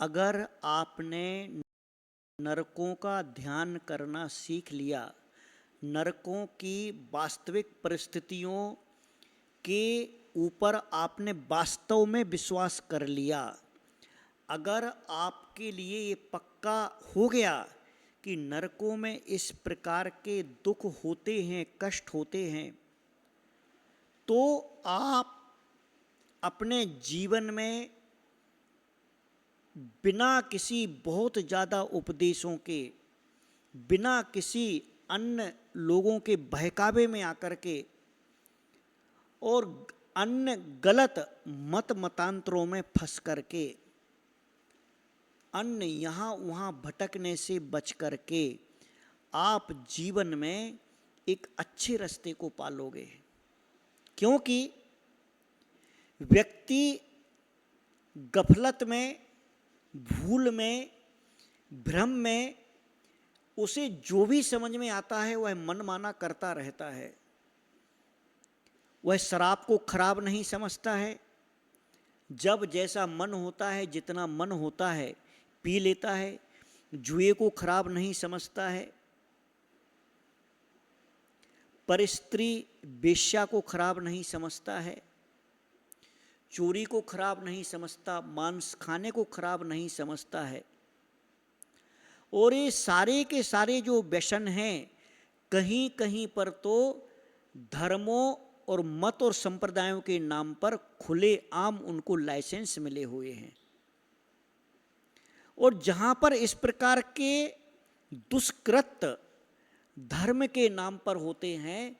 अगर आपने नरकों का ध्यान करना सीख लिया, नरकों की वास्तविक परिस्थितियों के ऊपर आपने वास्तव में विश्वास कर लिया, अगर आपके लिए ये पक्का हो गया कि नरकों में इस प्रकार के दुख होते हैं, कष्ट होते हैं, तो आप अपने जीवन में बिना किसी बहुत ज़्यादा उपदेशों के, बिना किसी अन्य लोगों के बहकावे में आकर के और अन्य गलत मत मतांतरों में फंस करके, अन्य यहाँ वहाँ भटकने से बच करके आप जीवन में एक अच्छे रास्ते को पालोगे। क्योंकि व्यक्ति गफलत में, भूल में, भ्रम में उसे जो भी समझ में आता है वह मनमाना करता रहता है। वह शराब को खराब नहीं समझता है, जब जैसा मन होता है, जितना मन होता है पी लेता है। जुए को खराब नहीं समझता है, पर स्त्री वेश्या को खराब नहीं समझता है, चोरी को खराब नहीं समझता, मांस खाने को खराब नहीं समझता है। और ये सारे के सारे जो व्यसन हैं, कहीं कहीं पर तो धर्मों और मत और संप्रदायों के नाम पर खुले आम उनको लाइसेंस मिले हुए हैं। और जहां पर इस प्रकार के दुष्कृत्य धर्म के नाम पर होते हैं,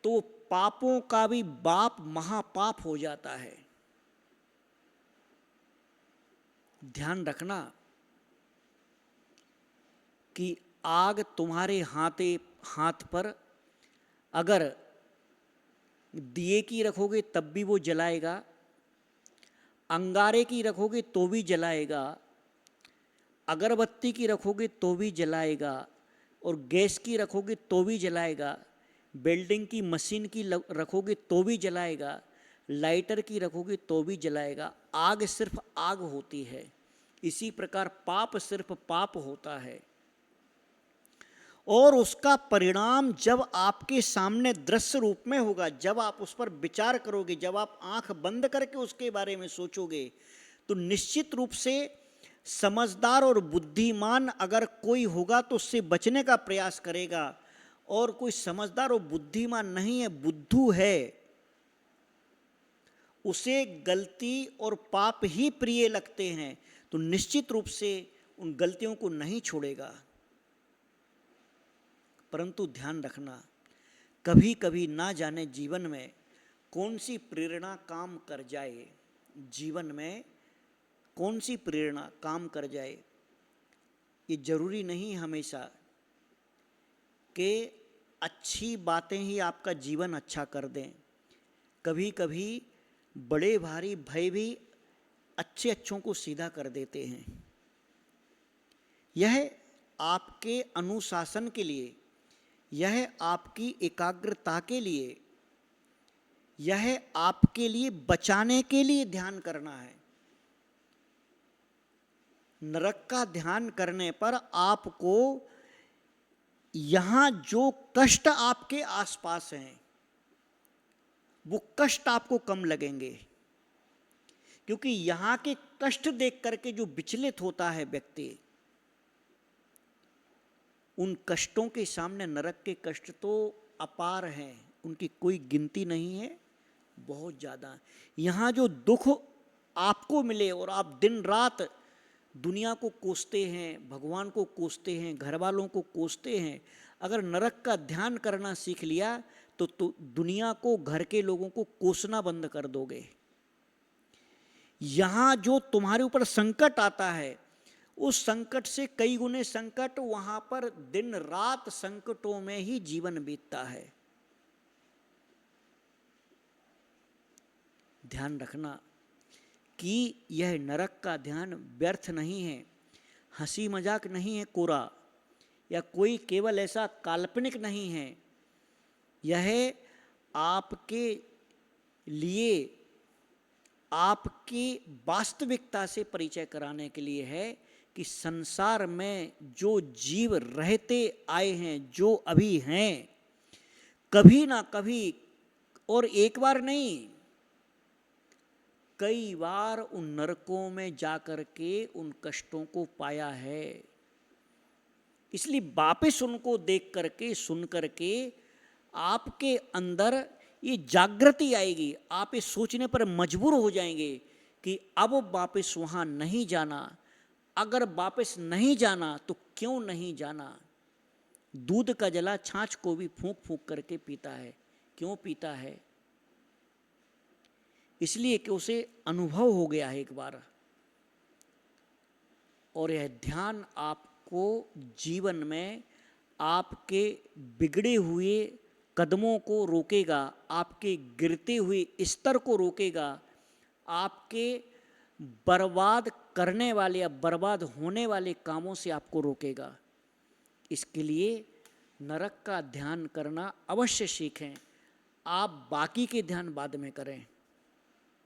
तो पापों का भी बाप महापाप हो जाता है। ध्यान रखना कि आग तुम्हारे हाथ पर अगर दिए की रखोगे तब भी वो जलाएगा, अंगारे की रखोगे तो भी जलाएगा, अगरबत्ती की रखोगे तो भी जलाएगा, और गैस की रखोगे तो भी जलाएगा, वेल्डिंग की मशीन की रखोगे तो भी जलाएगा, लाइटर की रखोगे तो भी जलाएगा। आग सिर्फ आग होती है। इसी प्रकार पाप सिर्फ पाप होता है, और उसका परिणाम जब आपके सामने दृश्य रूप में होगा, जब आप उस पर विचार करोगे, जब आप आंख बंद करके उसके बारे में सोचोगे, तो निश्चित रूप से समझदार और बुद्धिमान अगर कोई होगा तो उससे बचने का प्रयास करेगा, और कोई समझदार और बुद्धिमान नहीं है, बुद्धू है, उसे गलती और पाप ही प्रिय लगते हैं, तो निश्चित रूप से उन गलतियों को नहीं छोड़ेगा। परंतु ध्यान रखना, कभी कभी ना जाने जीवन में कौन सी प्रेरणा काम कर जाए, जीवन में कौन सी प्रेरणा काम कर जाए। ये जरूरी नहीं हमेशा कि अच्छी बातें ही आपका जीवन अच्छा कर दें। कभी कभी बड़े भारी भय भी अच्छे अच्छों को सीधा कर देते हैं। यह आपके अनुशासन के लिए, यह आपकी एकाग्रता के लिए, यह आपके लिए बचाने के लिए ध्यान करना है। नरक का ध्यान करने पर आपको यहां जो कष्ट आपके आसपास हैं, वो कष्ट आपको कम लगेंगे, क्योंकि यहां के कष्ट देख करके जो विचलित होता है व्यक्ति, उन कष्टों के सामने नरक के कष्ट तो अपार हैं, उनकी कोई गिनती नहीं है, बहुत ज़्यादा। यहाँ जो दुख आपको मिले और आप दिन रात दुनिया को कोसते हैं, भगवान को कोसते हैं, घर वालों को कोसते हैं, अगर नरक का ध्यान करना सीख लिया तो दुनिया को, घर के लोगों को कोसना बंद कर दोगे। यहाँ जो तुम्हारे ऊपर संकट आता है, उस संकट से कई गुने संकट वहां पर दिन रात संकटों में ही जीवन बीतता है। ध्यान रखना कि यह नरक का ध्यान व्यर्थ नहीं है, हंसी मजाक नहीं है कोरा, या कोई केवल ऐसा काल्पनिक नहीं है। यह आपके लिए आपकी वास्तविकता से परिचय कराने के लिए है कि संसार में जो जीव रहते आए हैं, जो अभी हैं, कभी ना कभी, और एक बार नहीं, कई बार उन नरकों में जाकर के उन कष्टों को पाया है। इसलिए वापस उनको देख करके, सुन करके आपके अंदर ये जागृति आएगी, आप ये सोचने पर मजबूर हो जाएंगे कि अब वापस वहाँ नहीं जाना। अगर वापस नहीं जाना तो क्यों नहीं जाना। दूध का जला छाछ को भी फूंक फूंक करके पीता है। क्यों पीता है? इसलिए कि उसे अनुभव हो गया है एक बार। और यह ध्यान आपको जीवन में आपके बिगड़े हुए कदमों को रोकेगा, आपके गिरते हुए स्तर को रोकेगा, आपके बर्बाद करने वाले या बर्बाद होने वाले कामों से आपको रोकेगा। इसके लिए नरक का ध्यान करना अवश्य सीखें। आप बाकी के ध्यान बाद में करें।